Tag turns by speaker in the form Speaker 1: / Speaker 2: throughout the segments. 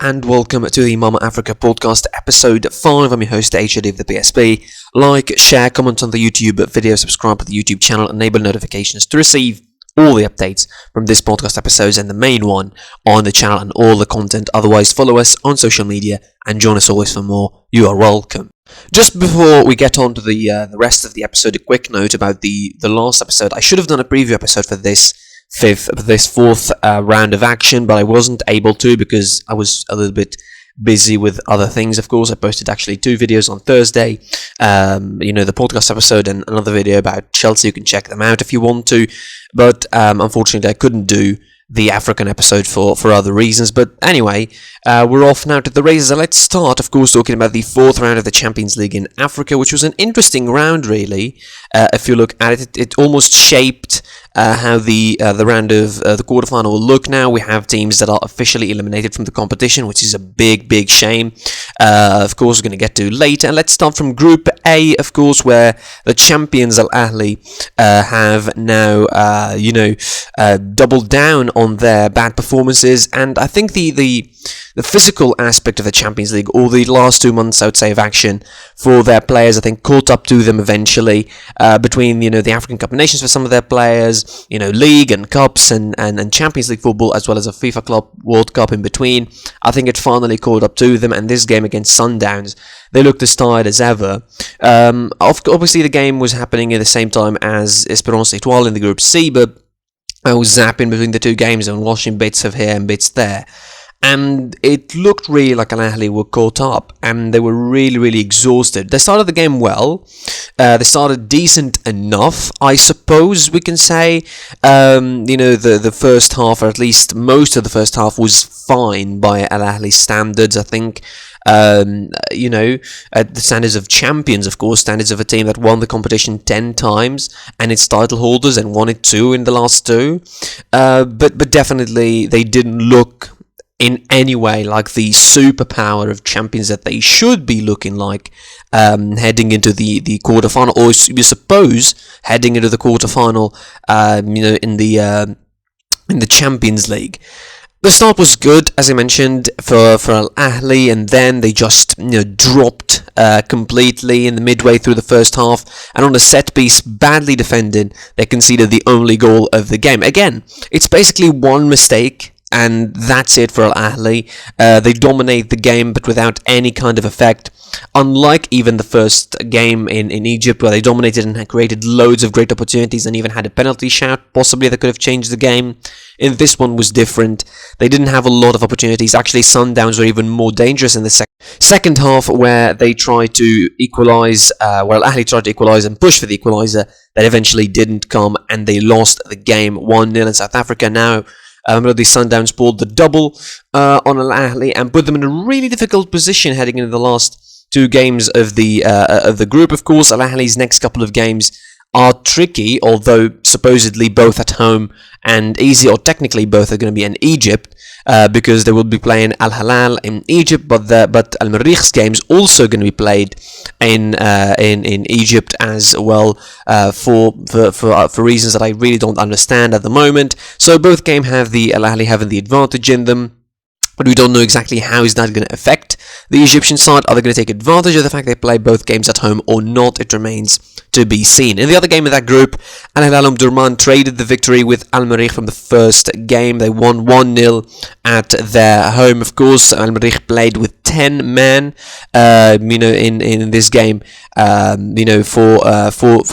Speaker 1: and welcome to the Mama Africa podcast, episode 5. I'm your host, HOD of the PSP. Like, share, comment on the YouTube video, subscribe to the YouTube channel, enable notifications to receive all the updates from this podcast episodes and the main one on the channel and all the content. Otherwise, follow us on social media and join us always for more. You are welcome. Just before we get on to the rest of the episode, a quick note about the last episode. I should have done a preview episode for this fourth round of action, but I wasn't able to because I was a little bit busy with other things. Of course, I posted actually 2 videos on Thursday, the podcast episode and another video about Chelsea. You can check them out if you want to, but unfortunately I couldn't do the African episode for other reasons. But anyway, we're off now to the races. Let's start, of course, talking about the 4th round of the Champions League in Africa, which was an interesting round, really. If you look at it, it almost shaped how the round of the quarterfinal will look. Now we have teams that are officially eliminated from the competition, which is a big shame. Of course, we're going to get to later. And let's start from Group A, of course, where the champions Al-Ahly have now, doubled down on their bad performances. And I think the physical aspect of the Champions League, or the last 2 months, I would say, of action for their players, I think caught up to them eventually, between, the African Cup of Nations for some of their players, League and Cups and Champions League football, as well as a FIFA Club World Cup in between. I think it finally caught up to them, and this game against Sundowns, they looked as tired as ever. Obviously, the game was happening at the same time as Esperance Etoile in the Group C, but I was zapping between the 2 games and watching bits of here and bits there. And it looked really like Al-Ahly were caught up, and they were really exhausted. They started the game well. They started decent enough, I suppose we can say. The first half, or at least most of the first half, was fine by Al-Ahly standards, I think. At the standards of champions, of course, standards of a team that won the competition 10 times, and its title holders, and won it 2 in the last 2. But definitely they didn't look in any way like the superpower of champions that they should be looking like heading into the quarterfinal, or you suppose heading into the quarterfinal, in the Champions League. The start was good, as I mentioned, for Al-Ahly, and then they just dropped completely in the midway through the first half, and on a set piece, badly defended, they conceded the only goal of the game. Again, it's basically one mistake, and that's it for Al-Ahly. They dominate the game, but without any kind of effect. Unlike even the first game in Egypt, where they dominated and had created loads of great opportunities and even had a penalty shout, possibly that could have changed the game. In this one was different. They didn't have a lot of opportunities. Actually, Sundowns were even more dangerous in the second half, where they tried to equalise, Al-Ahly tried to equalise and push for the equaliser. That eventually didn't come, and they lost the game 1-0 in South Africa. Now, the Sundowns pulled the double on Al-Ahly and put them in a really difficult position heading into the last 2 games of the group. Of course, Al-Ahly's next couple of games are tricky, although supposedly both at home and easy, or technically both are going to be in Egypt, because they will be playing Al-Hilal in Egypt, but Al-Marikh's game's also going to be played in Egypt as well, for reasons that I really don't understand at the moment. So both games have the Al-Ahly having the advantage in them, but we don't know exactly how is that going to affect the Egyptian side. Are they going to take advantage of the fact they play both games at home or not? It remains to be seen. In the other game of that group, Al-Hilal Omdurman traded the victory with Al-Marikh from the first game. They won 1-0 at their home. Of course, Al-Marikh played with 10 men, in this game, for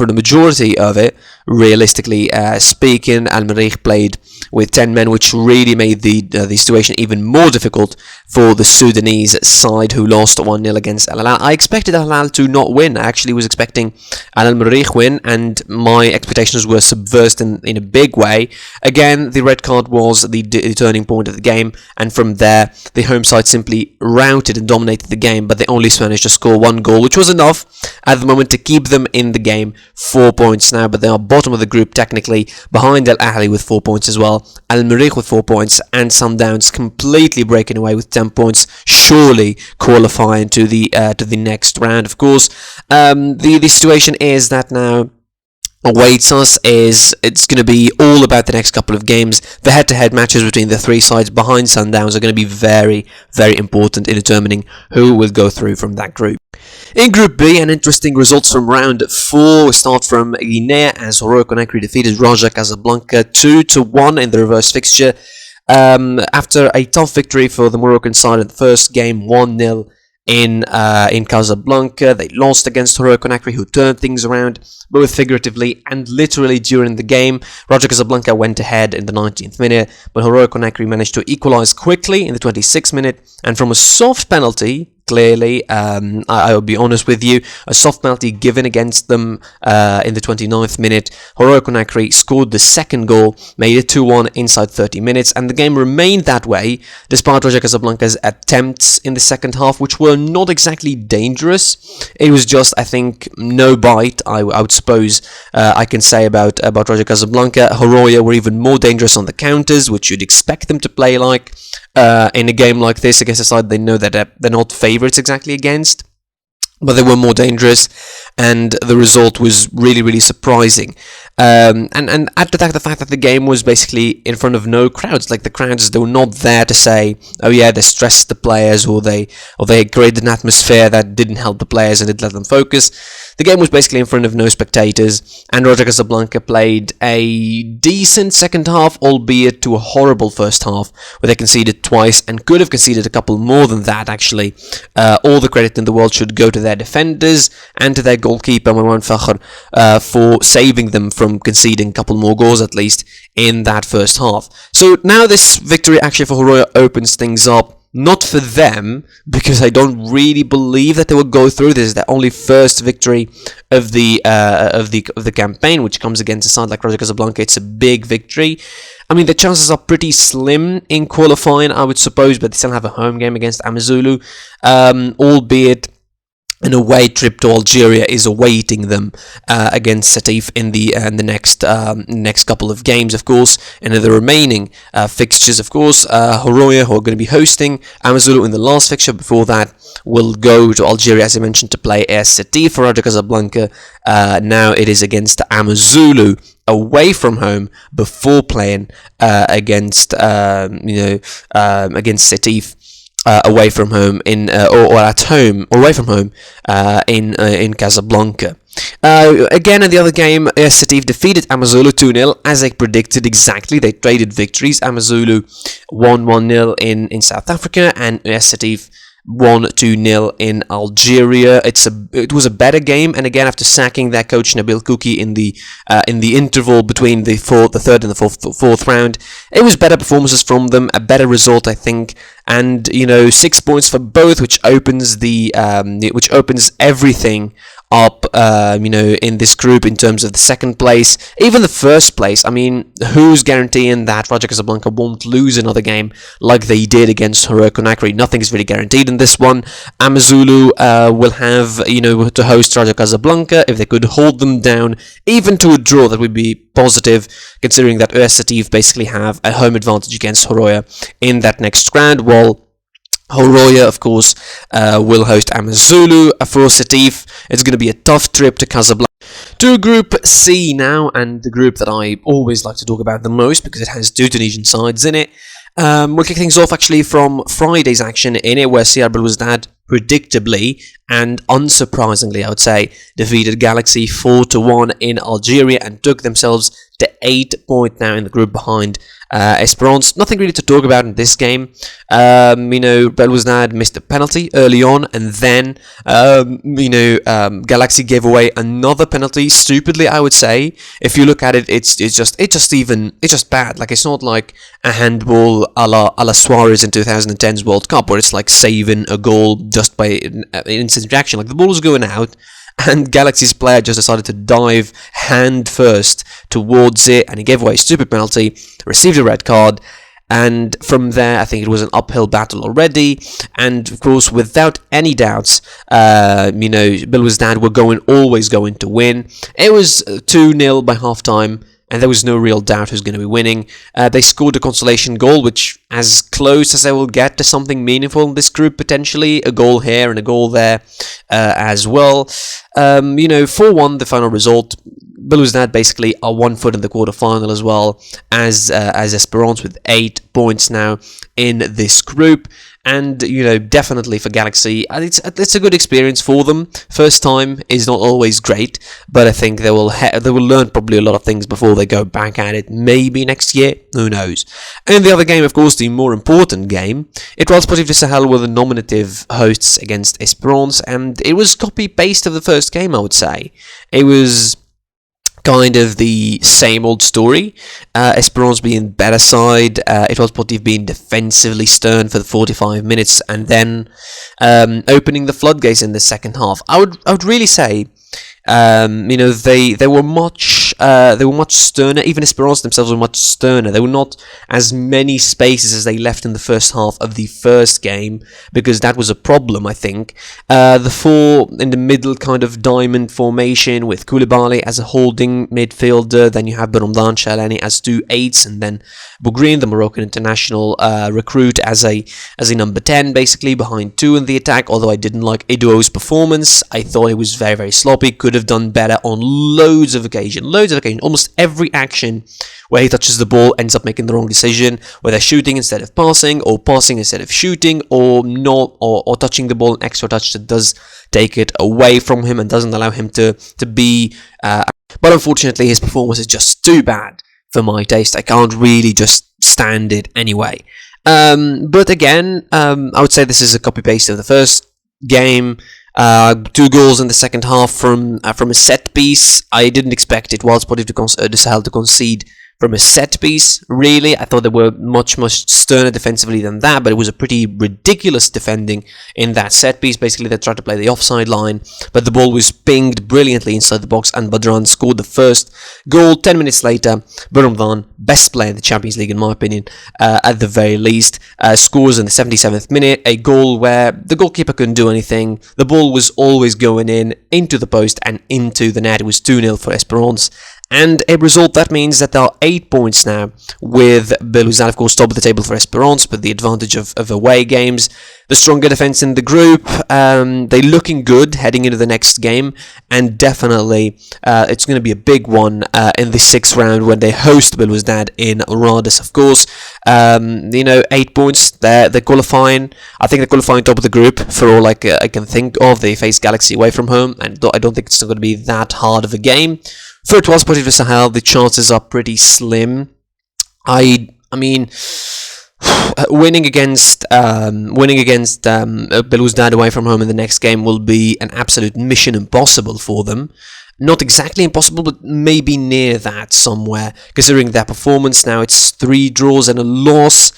Speaker 1: the majority of it. Realistically speaking, Al-Marikh played with 10 men, which really made the situation even more difficult for the Sudanese side, who lost 1-0 against Al-Hilal. I expected Al-Hilal to not win. I actually was expecting Al-Marikh win, and my expectations were subversed in a big way. Again, the red card was the turning point of the game, and from there, the home side simply routed and dominated the game, but they only managed to score 1 goal, which was enough at the moment to keep them in the game. 4 points now, but they are bottom of the group technically, behind Al-Ahly with 4 points as well, Al-Marikh with 4 points, and Sundowns completely breaking away with 10 points, surely qualifying to the next round. Of course, the situation is that now awaits us is it's going to be all about the next couple of games. The head-to-head matches between the three sides behind Sundowns are going to be very, very important in determining who will go through from that group. In Group B, and interesting results from round 4. We start from Guinea as Horoya Conakry defeated Raja Casablanca 2-1 in the reverse fixture. After a tough victory for the Moroccan side in the first game, 1-0 in Casablanca, they lost against Horoya Conakry, who turned things around both figuratively and literally during the game. Raja Casablanca went ahead in the 19th minute, but Horoya Conakry managed to equalise quickly in the 26th minute, and from a soft penalty, clearly, I will be honest with you, a soft penalty given against them in the 29th minute, Horoya Conakry scored the second goal, made it 2-1 inside 30 minutes, and the game remained that way despite Raja Casablanca's attempts in the second half, which were not exactly dangerous. It was just, I think, no bite, I would suppose I can say about Raja Casablanca. Horoya were even more dangerous on the counters, which you'd expect them to play like in a game like this against a side they know that they're not favourites exactly against, but they were more dangerous, and the result was really, really surprising. And add to that the fact that the game was basically in front of no crowds. Like, the crowds, they were not there to say, oh yeah, they stressed the players, or they created an atmosphere that didn't help the players and didn't let them focus. The game was basically in front of no spectators, and Raja Casablanca played a decent second half, albeit to a horrible first half, where they conceded twice and could have conceded a couple more than that, actually. All the credit in the world should go to their defenders and to their goalkeeper, Marwan Fakhr, for saving them from conceding a couple more goals, at least, in that first half. So now this victory, actually, for Horoya opens things up. Not for them, because I don't really believe that they will go through. This is the only first victory of the campaign, which comes against a side like Raja Casablanca. It's a big victory. I mean, the chances are pretty slim in qualifying, I would suppose, but they still have a home game against Amazulu, albeit an away trip to Algeria is awaiting them against Setif in the next couple of games, of course. And in the remaining fixtures, of course, Horoya, who are going to be hosting Amazulu in the last fixture. Before that, will go to Algeria, as I mentioned, to play AS Setif. For Raja Casablanca, now it is against Amazulu away from home before playing against Setif. Away from home or at home or away from home in Casablanca. Again, in the other game, Setif defeated Amazulu 2-0, as I predicted exactly. They traded victories. Amazulu won 1-0 in South Africa, and Setif won 2-0 in Algeria. It was a better game, and again, after sacking their coach Nabil Kouki in the interval between the third and the fourth round, it was better performances from them, a better result, I think, and 6 points for both, which opens everything up, in this group in terms of the second place, even the first place. I mean, who's guaranteeing that Raja Casablanca won't lose another game like they did against Horoya Conakry? Nothing is really guaranteed in this one. Amazulu will have, to host Raja Casablanca. If they could hold them down, even to a draw, that would be positive, considering that AS Setif basically have a home advantage against Horoya in that next round, while Horoya, of course, will host Amazulu. For Setif, it's going to be a tough trip to Casablanca. To Group C now, and the group that I always like to talk about the most because it has two Tunisian sides in it. We'll kick things off actually from Friday's action in it, where CR Belouizdad predictably and unsurprisingly, I would say, defeated Galaxy 4-1 in Algeria and took themselves to 8 points now in the group behind Esperance. Nothing really to talk about in this game. Belouizdad missed a penalty early on, and then Galaxy gave away another penalty stupidly, I would say. If you look at it, it's just bad. Like, it's not like a handball a la Suarez in 2010's World Cup, where it's like saving a goal just by instant reaction. Like, the ball was going out, and Galaxy's player just decided to dive hand first towards it, and he gave away a stupid penalty, received a red card, and from there, I think it was an uphill battle already, and of course, without any doubts, Belouizdad were always going to win. It was 2-0 by half-time, and there was no real doubt who's going to be winning. They scored a consolation goal, which as close as they will get to something meaningful in this group, potentially. A goal here and a goal there as well. 4-1, the final result. Belouizdad basically are 1 foot in the quarterfinal as well as Esperance with 8 points now in this group. And definitely for Galaxy, it's a good experience for them. First time is not always great, but I think they will learn probably a lot of things before they go back at it. Maybe next year, who knows? And the other game, of course, the more important game, Etoile Sportif de Sahel were the nominative hosts against Esperance, and it was copy-paste of the first game, I would say. It was kind of the same old story. Esperance being better side, Etoile Sportif being defensively stern for the 45 minutes, and then opening the floodgates in the second half. I would really say, they were much sterner. Even Esperance themselves were much sterner. There were not as many spaces as they left in the first half of the first game, because that was a problem, I think. The 4 in the middle kind of diamond formation with Koulibaly as a holding midfielder, then you have Belouizdad, Shalani as 2 8s, and then Bougrin, the Moroccan international recruit, as a number 10, basically behind 2 in the attack. Although I didn't like Iduo's performance, I thought it was very, very sloppy. Could have done better on loads of occasions. Almost every action where he touches the ball ends up making the wrong decision, whether shooting instead of passing, or passing instead of shooting, or not, or touching the ball an extra touch that does take it away from him and doesn't allow him to be. But unfortunately, his performance is just too bad for my taste. I can't really just stand it anyway. But again, I would say this is a copy-paste of the first game. 2 goals in the second half from a set piece. I didn't expect Etoile Sportif de Sahel to concede from a set piece, really. I thought they were much sterner defensively than that, but it was a pretty ridiculous defending in that set piece. Basically, they tried to play the offside line, but the ball was pinged brilliantly inside the box, and Badran scored the first goal. 10 minutes later, Belouizdad, best player in the Champions League in my opinion, at the very least, scores in the 77th minute, a goal where the goalkeeper couldn't do anything. The ball was always going into the post and into the net. It was 2-0 for Esperance. And a result that means that there are 8 points now, with Belouizdad, of course, top of the table for Esperance, but the advantage of away games. The stronger defense in the group. They're looking good heading into the next game, and definitely it's going to be a big one in the 6th round when they host Belouizdad in Rhodes, of course. 8 points. They're qualifying. I think they're qualifying top of the group for all I can think of. They face Galaxy away from home, and I don't think it's going to be that hard of a game. For Etoile Sportif de Sahel, the chances are pretty slim. I mean, winning against Belouizdad away from home in the next game will be an absolute mission impossible for them. Not exactly impossible, but maybe near that somewhere. Considering their performance now, it's 3 draws and a loss.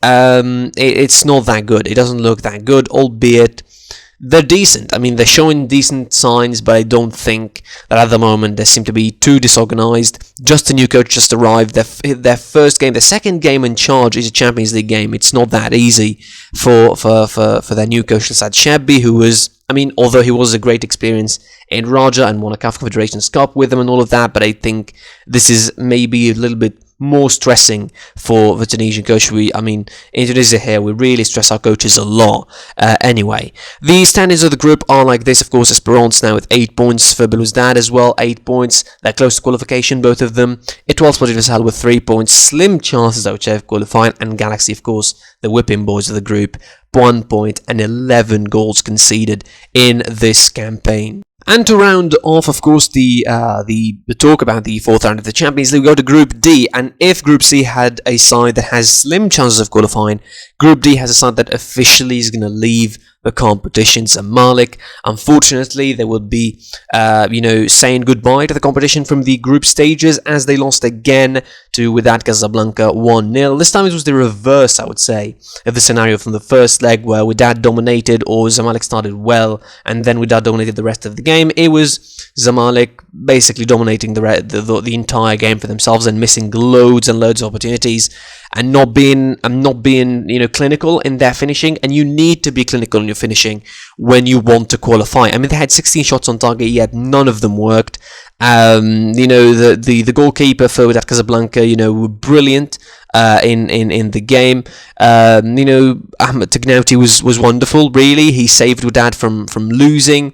Speaker 1: It's not that good. It doesn't look that good, albeit they're decent. I mean, they're showing decent signs, but I don't think that at the moment they seem to be too disorganized. Just a new coach just arrived. Their first game, their second game in charge is a Champions League game. It's not that easy for their new coach, Saad Shabbi, who was, I mean, although he was a great experience in Raja and won a CAF Confederations Cup with them and all of that, but I think this is maybe a little bit more stressing for the Tunisian coach. In Tunisia here, we really stress our coaches a lot. Anyway, the standings of the group are like this. Of course, Esperance now with 8 points, for Belouizdad as well, 8 points. They're close to qualification, both of them. Etoile Sportif de Sahel with 3 points, slim chances I would say of qualifying, and Galaxy, of course, the whipping boys of the group, 1 point and 11 goals conceded in this campaign. And to round off, of course, the talk about the 4th round of the Champions League, we go to Group D. And if Group C had a side that has slim chances of qualifying, Group D has a side that officially is going to leave the competition. Zamalek, unfortunately, they will be, saying goodbye to the competition from the group stages, as they lost again to Wydad Casablanca 1-0. This time it was the reverse, I would say, of the scenario from the first leg, where Wydad dominated, or Zamalek started well, and then Wydad dominated the rest of the game. It was Zamalek basically dominating the entire game for themselves and missing loads and loads of opportunities, and not being clinical in their finishing. And you need to be clinical in your finishing when you want to qualify. I mean, they had 16 shots on target, yet none of them worked. The goalkeeper for Wydad Casablanca, were brilliant in the game. Ahmed Tegnouti was wonderful, really. He saved Wydad from losing.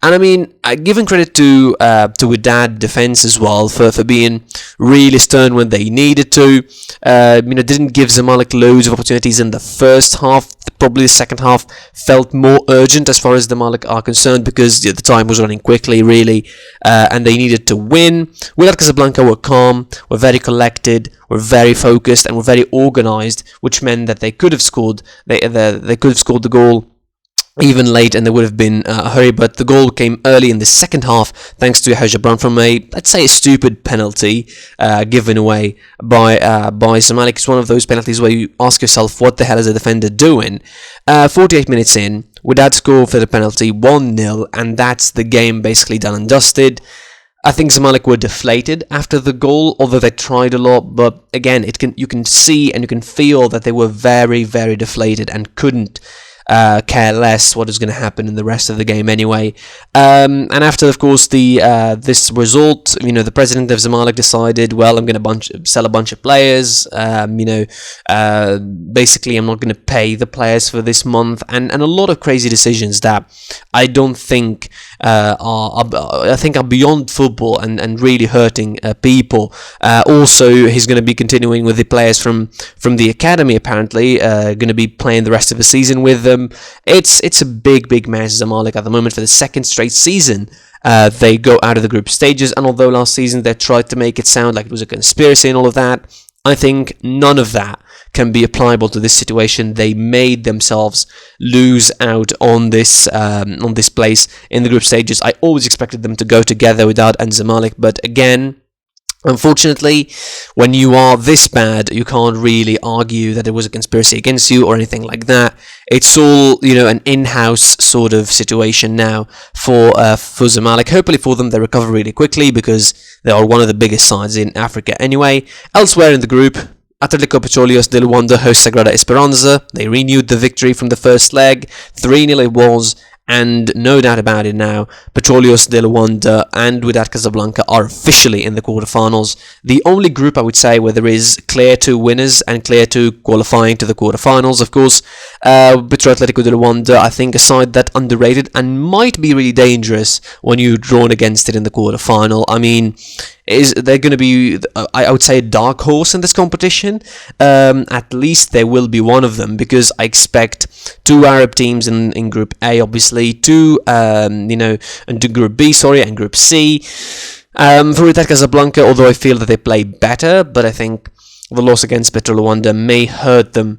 Speaker 1: And I mean, giving credit to Wydad defense as well for being really stern when they needed to. Didn't give Zamalek loads of opportunities in the first half. Probably the second half felt more urgent as far as Zamalek are concerned, because the time was running quickly, really, and they needed to win. Wydad Casablanca were calm, were very collected, were very focused, and were very organized, which meant that they could have scored. They could have scored the goal even late, and there would have been a hurry, but the goal came early in the second half thanks to Horoya from let's say, a stupid penalty given away by Zamalek. It's one of those penalties where you ask yourself, what the hell is a defender doing? 48 minutes in, Wydad score for the penalty, 1-0, and that's the game basically done and dusted. I think Zamalek were deflated after the goal, although they tried a lot, but again, you can see and you can feel that they were very, very deflated and couldn't care less what is going to happen in the rest of the game anyway. And after, of course, this result, the president of Zamalek decided, well, I'm going to sell a bunch of players. Basically, I'm not going to pay the players for this month, and a lot of crazy decisions that I don't think are beyond football and really hurting people. Also, he's going to be continuing with the players from the academy. Apparently, going to be playing the rest of the season with them. It's a big mess. Zamalek at the moment for the second straight season. They go out of the group stages, and although last season they tried to make it sound like it was a conspiracy and all of that, I think none of that can be applicable to this situation. They made themselves lose out on this place in the group stages. I always expected them to go together, Wydad and Zamalek, but again, unfortunately, when you are this bad, you can't really argue that it was a conspiracy against you or anything like that. It's all, an in-house sort of situation now for Zamalek. Hopefully for them, they recover really quickly, because they are one of the biggest sides in Africa anyway. Elsewhere in the group, Atletico Petróleos de Luanda host Sagrada Esperanza. They renewed the victory from the first leg. 3-0 it was. And no doubt about it now, Petróleos de Luanda and Wydad Casablanca are officially in the quarterfinals. The only group, I would say, where there is clear two winners and clear two qualifying to the quarterfinals, of course. Petro Atletico de Luanda, I think, a side that underrated and might be really dangerous when you're drawn against it in the quarterfinal. I mean, they're going to be, I would say, a dark horse in this competition. At least there will be one of them, because I expect two Arab teams in Group A, obviously, and Group B, and Group C. For Wydad Casablanca, although I feel that they play better, but I think the loss against Petro Luanda may hurt them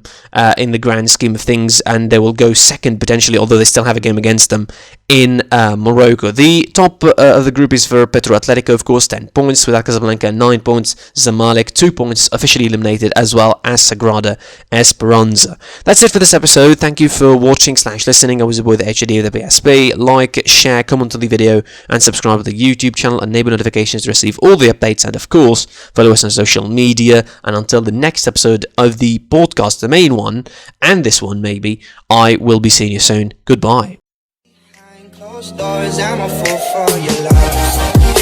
Speaker 1: in the grand scheme of things, and they will go second potentially, although they still have a game against them in Morocco. The top of the group is for Petro Atletico, of course, 10 points, Wydad Casablanca 9 points, Zamalek 2 points, officially eliminated, as well as Sagrada Esperanza. That's it for this episode. Thank you for watching/listening. I was your boy, the HD of the BSB. Like, share, comment on the video, and subscribe to the YouTube channel. Enable notifications to receive all the updates, and of course, follow us on social media. And until the next episode of the podcast, the main one, and this one maybe, I will be seeing you soon. Goodbye.
Speaker 2: Behind closed doors, I'm a fool for your love.